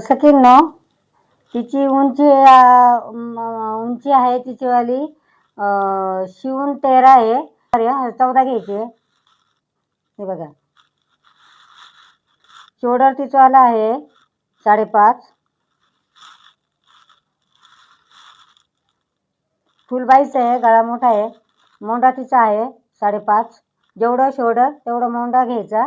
सकींनो, तिची उंची आहे तिचीवाली शिवून 13 आहे. अरे 14 घ्यायची आहे. हे बघा, शोल्डर तिचंवाला आहे 5.5. फुल बाईच आहे, गळा मोठा आहे. मोंडा तिचा आहे 5.5. जेवढं शोल्डर तेवढं मोंडा घ्यायचा.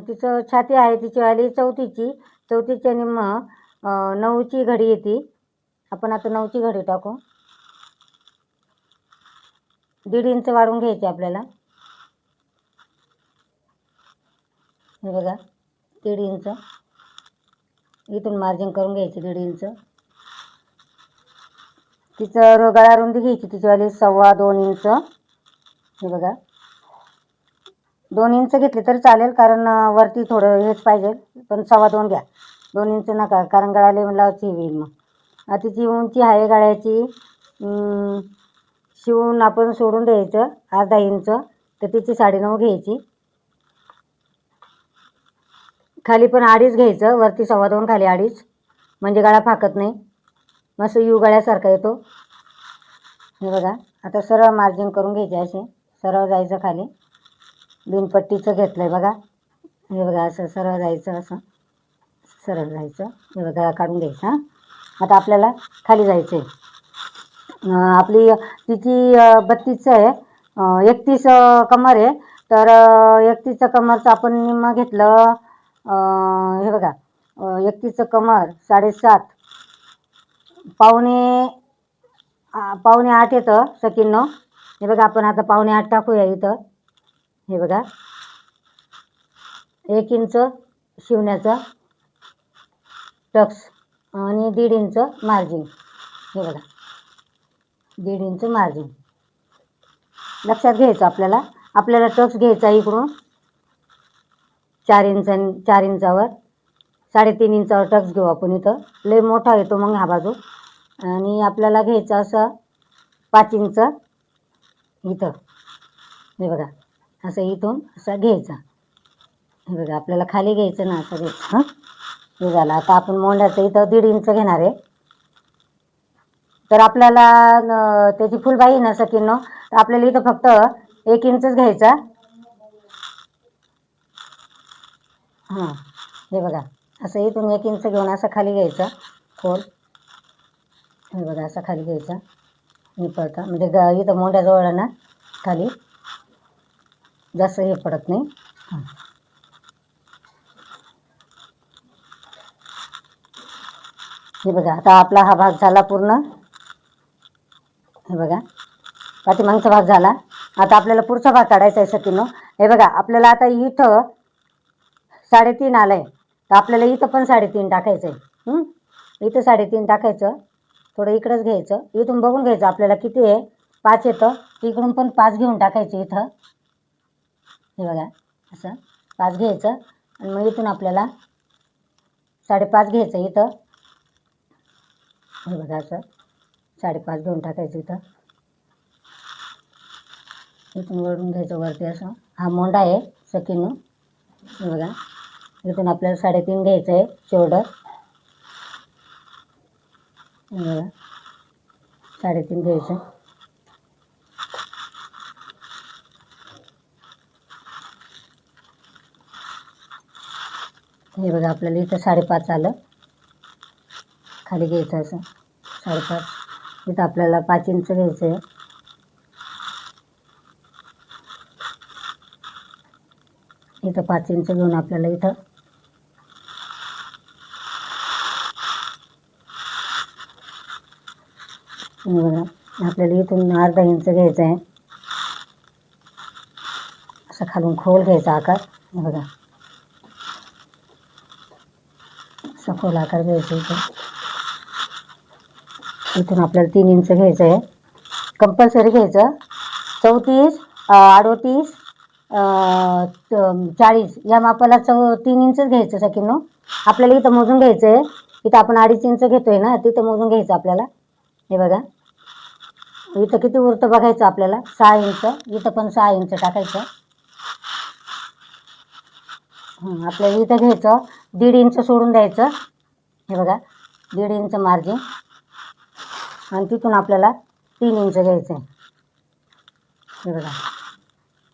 तिचं छाती आहे तिचीवाली 34ची निम्म 9ची घडी येते. आपण आता 9ची घडी टाकू. 1.5 इंच वाढवून घ्यायची आपल्याला. हे बघा 1.5 इंच इथून मार्जिन करून घ्यायची 1.5 इंच. तिचं गळा रुंदी घ्यायची तिचीवाली 2.25 इंच. हे बघा 2 इंच घेतले तरी चालेल, कारण वरती थोडं हेच पाहिजे, पण 2.25 घ्या. 2 इंच नका, कारण गळाला लावची होईल. मग तिची उंची आहे गळ्याची शिवून आपण सोडून द्यायचं 1/2 इंच, तर तिची 9.5 घ्यायची. खाली पण 2.5 घ्यायचं, वरती 2.25 खाली 2.5, म्हणजे गळा फाकत नाही, मस्त यू गळ्यासारखा येतो. हे बघा आता सरळ मार्जिन करून घ्यायचे. असे सरळ जायचं खाली. बिनपट्टीचं घेतलं आहे बघा. हे बघा असं सरळ जायचं, असं सरळ जायचं. हे बघा गळा काढून घ्यायचा. आता आपल्याला खाली जायचं आहे. आपली तिची 32 आहे, 31 कमर आहे. तर 31 कमरचं आपण निम्म घेतलं. हे बघा 31 कमर 7.5, पावणे 8 येतं सकींनो. हे बघा आपण आता 7.5 टाकूया इथं. हे बघा 1 इंच शिवण्याचा टक्स आणि 1.5 इंच मार्जिन. हे बघा 1.5 इंच मार्जिन लक्षात घ्यायचं आपल्याला. आपल्याला टक्स घ्यायचा इकडून 4 इंचावर. 3.5 इंचावर टक्स घेऊ आपण. इथं लय मोठा येतो मग हा बाजू. आणि आपल्याला घ्यायचं असं 5 इंच इथं. हे बघा असं इथून असं घ्यायचा. हे बघा आपल्याला खाली घ्यायचं ना, असं घ्यायचं. हे झालं. आता आपण मोंड्याचं इथं 1.5 इंच घेणार आहे. तर आपल्याला त्याची फुलबाई ना सकींनो, तर आपल्याला इथं फक्त 1 इंचच घ्यायचा. हां हे बघा असं इथून 1 इंच घेऊन असं खाली घ्यायचं खोल. हे बघा असं खाली घ्यायचं निपळता, म्हणजे इथं मोंड्याजवळ ना खाली जास्त हे पडत नाही. हे बघा आता आपला हा भाग झाला पूर्ण. हे बघा पाठीमागचा भाग झाला. आता आपल्याला पुढचा भाग काढायचा आहे सकींनो. हे बघा आपल्याला आता इथं 3.5 आलं आहे, तर आपल्याला इथं पण 3.5 टाकायचं आहे. इथं 3.5 टाकायचं. थोडं इकडंच घ्यायचं, इथून बघून घ्यायचं आपल्याला किती आहे. 5 येतं, इकडून पण 5 घेऊन टाकायचं इथं. हे बघा असं 5 घ्यायचं आणि मग इथून आपल्याला 5.5 घ्यायचं इथं. हे बघा असं 5.5 घेऊन टाकायचं इथं. इथून वळून घ्यायचं वरती असं. हा मोंडा आहे सकींनो. हे बघा इथून आपल्याला 3.5 घ्यायचं आहे शोल्डर. हे बघा 3.5 घ्यायचं. हे बघा आपल्याला इथं 5.5 आलं. खाली घ्यायचं असं 5.5. इथं आपल्याला 5 इंच घ्यायचं आहे. इथं 5 इंच घेऊन आपल्याला इथं बघा आपल्याला इथून 1/2 इंच घ्यायचं आहे. असं खालून खोल घ्यायचा आकार. हे बघा असं खोल आकार घ्यायचा इथं. इथून आपल्याला 3 इंच घ्यायचं आहे कंपल्सरी घ्यायचं. 34, 38, 40 या मापाला 3 इंचच घ्यायचं सकींनो. आपल्याला इथं मोजून घ्यायचं आहे. इथं आपण 2.5 इंच घेतोय ना, तिथं मोजून घ्यायचं आपल्याला. हे बघा इथं किती उरतं बघायचं आपल्याला. 6 इंच. इथं पण 6 इंच टाकायचं. आपल्याला इथं घ्यायचं 1.5 इंच सोडून द्यायचं. हे बघा 1.5 इंच मार्जिन आणि तिथून आपल्याला 3 इंच घ्यायचं आहे. हे बघा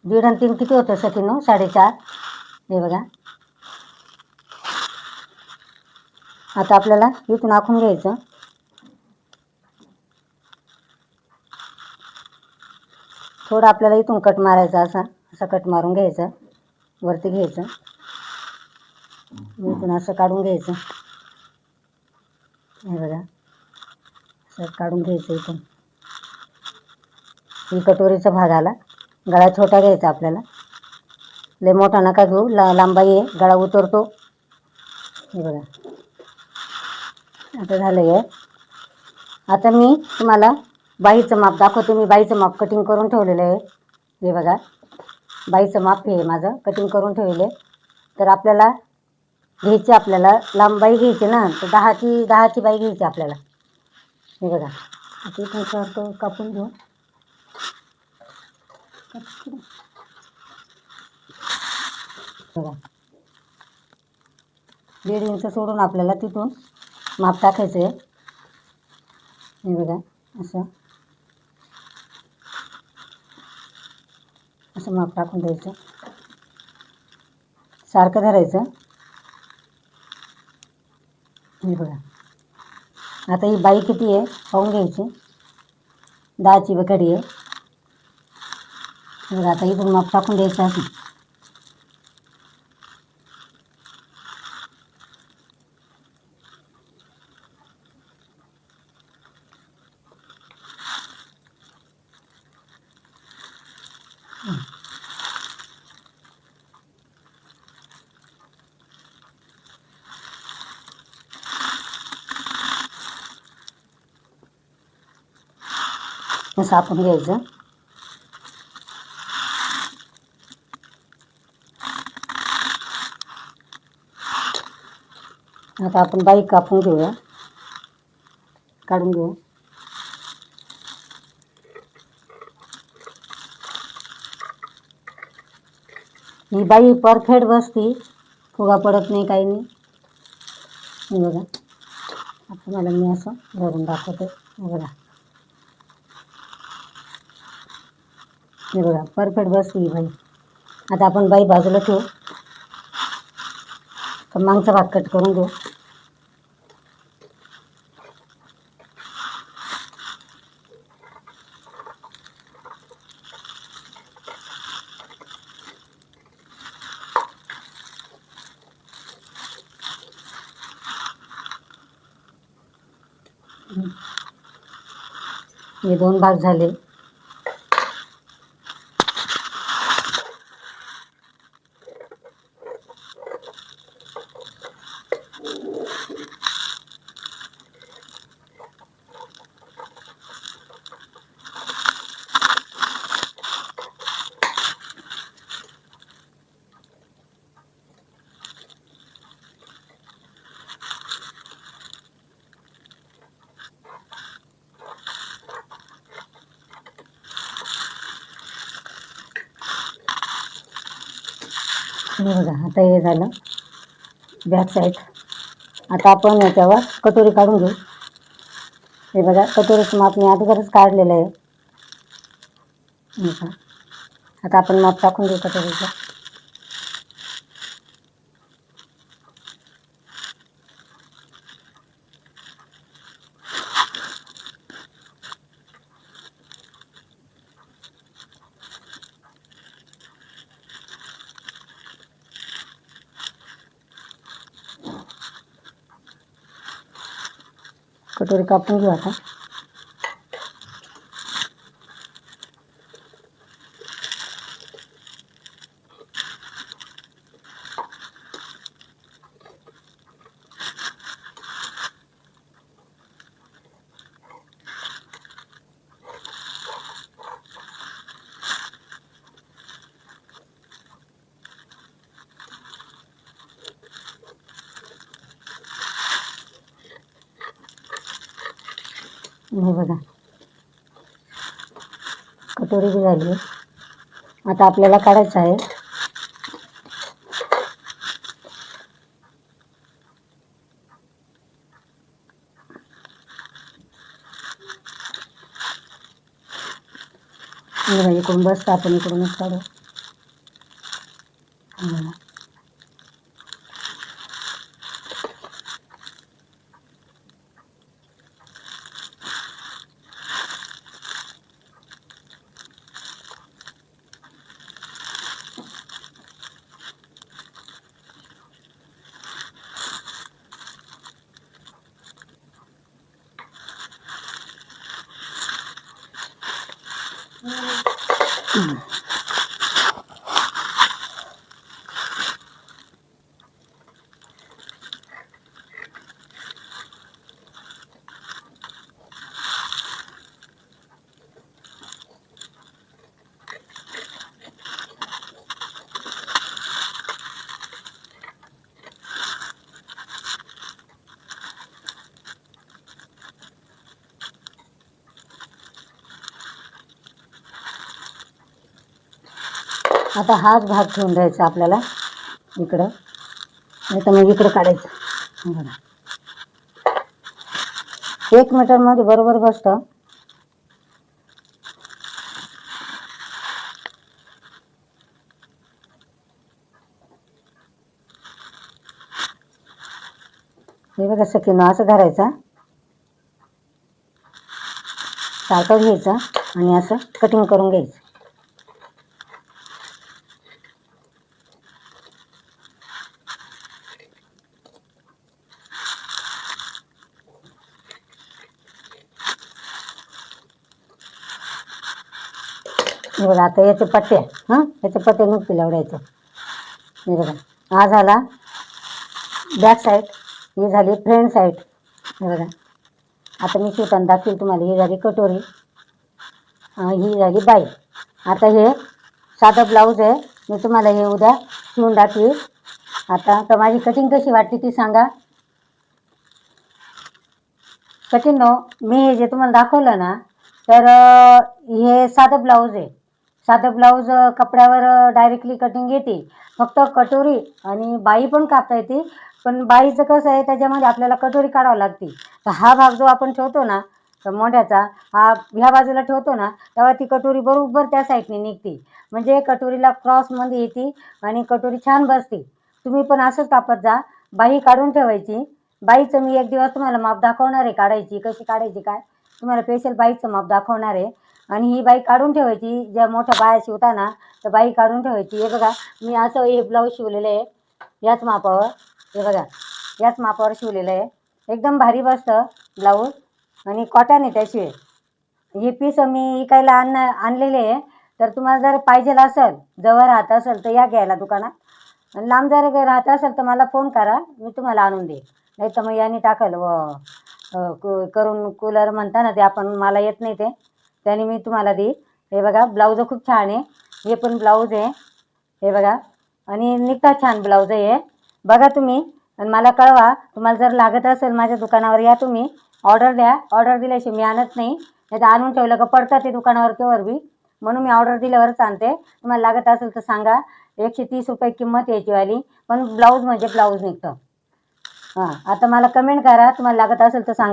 1.5 आणि 3 किती होतं सकीनो? 4.5. हे बघा आता आपल्याला इथून आखून घ्यायचं. थोडं आपल्याला इथून कट मारायचा, असा कट मारून घ्यायचं, वरती घ्यायचं, इथून असं काढून घ्यायचं. हे बघा असं काढून घ्यायचं. इथून ही कटोरीचा भाग आला. गळा छोटा घ्यायचा आपल्याला, लय मोठा नका घेऊ, लांबाई आहे, गळा उतरतो. हे बघा आता झालं आहे. आता मी तुम्हाला बाईचं माप दाखवते. मी बाईचं माप कटिंग करून ठेवलेलं आहे. हे बघा बाईचं माप हे माझं कटिंग करून ठेवले. तर आपल्याला घ्यायची, आपल्याला लांब बाई घ्यायची ना, तर 10ची बाई घ्यायची आपल्याला. हे बघा आता इथून सारखं कापून घेऊ. बघा 1.5 इंच सोडून आपल्याला तिथून माप टाकायचं आहे. हे बघा असं माप टाकून द्यायचं, सारखं धरायचं. हे बघा आता ही बाई किती आहे पाहून घ्यायची. 10ची बकडी आहे. हे बघा आता इथून माप टाकून द्यायचं असं. असं आपण घ्यायचं. आता आपण बाई कापून घेऊया, काढून घेऊ. ही बाई परफेक्ट बसती, फुगा पडत नाही, काही नाही. हे बघा आता तुम्हाला मी असं धरून दाखवते. हे बघा परफेक्ट बसती ही बाई. आता आपण बाई बाजूला ठेवू, तर मागचा भाग कट करून घेऊ. हे 2 भाग झाले. हे बघा आता हे झालं बॅक साईड. आता आपण याच्यावर कटोरी काढून घेऊ. हे बघा कटोरीचं माप मी अगोदरच काढलेलं आहे. आता आपण माप टाकून घेऊ कटोरीचं. कटोरी कापून घेऊ आता. हे बघा कटोरी बी झाली. आता आपल्याला काढायचं आहे. इकडून बसतं, आपण इकडूनच काढू. आता हाच भाग ठेवून द्यायचा आपल्याला इकडं, नाही तर मग इकडं काढायचं. बघा 1 मीटरमध्ये बरोबर बसतं. हे बघा सकीनं असं धरायचा, सारखं घ्यायचं आणि असं कटिंग करून घ्यायचं. हे बघा आता याचे पट्टे, याचे पट्टे नुकते लावडायचे. हे बघा हा झाला बॅक साईड, ही झाली फ्रंट साईड. हे बघा आता मी शिवताना दाखवेल तुम्हाला. ही झाली कटोरी, ही झाली बाई. आता हे साधं ब्लाऊज आहे, मी तुम्हाला हे उद्या शिवून दाखवेल. आता तर माझी कटिंग कशी वाटते ती सांगा. कटिंग मी हे जे तुम्हाला दाखवलं ना, तर हे साधं ब्लाऊज आहे. साधं ब्लाऊज कपड्यावर डायरेक्टली कटिंग येते. फक्त कटोरी आणि बाई पण कापता येते, पण बाईचं कसं आहे त्याच्यामध्ये आपल्याला कटोरी काढावं लागते. तर हा भाग जो आपण ठेवतो ना तर मोढ्याचा, हा ह्या बाजूला ठेवतो ना, तेव्हा ती कटोरी बरोबर त्या साईडने निघते. म्हणजे कटोरीला क्रॉसमध्ये येते आणि कटोरी छान बसते. तुम्ही पण असंच कापत जा. बाई काढून ठेवायची. बाईचं मी एक दिवस तुम्हाला माप दाखवणार आहे काढायची, कशी काढायची काय, तुम्हाला स्पेशल बाईचं माप दाखवणार आहे. आणि ही बाई काढून ठेवायची. ज्या मोठ्या बाया शिवता ना तर बाई काढून ठेवायची. हे बघा मी असं हे ब्लाऊज शिवलेलं आहे याच मापावर. हे बघा याच मापावर शिवलेलं आहे. एकदम भारी बसतं ब्लाऊज आणि कॉटन आहे त्याशिवाय. हे पीस मी विकायला आणलेले आहे. तर तुम्हाला जर पाहिजे असेल, जवळ राहत असेल तर या घ्यायला दुकानात. आणि लांब जर राहत असेल तर मला फोन करा, मी तुम्हाला आणून देईन. नाही तर मग यांनी टाकल करून कूलर म्हणता ना ते, आपण मला येत नाही ते, त्याने मी तुम्हाला देईन. हे बघा ब्लाऊज खूप छान आहे. हे पण ब्लाऊज आहे. हे बघा आणि निघता छान ब्लाऊज आहे. बघा तुम्ही आणि मला कळवा. तुम्हाला जर लागत असेल माझ्या दुकानावर या तुम्ही, ऑर्डर द्या. ऑर्डर दिल्याशिवाय मी आणत नाही. नाही तर आणून ठेवलं का पडतात ते दुकानावर केव्हा बी, म्हणून मी ऑर्डर दिल्यावरच आणते. तुम्हाला लागत असेल तर सांगा. 130 रुपये किंमत यायचीवाली, पण ब्लाऊज म्हणजे ब्लाऊज निघतं. आता मला कमेंट करा, तुम्हाला लागत असेल तर सांगा.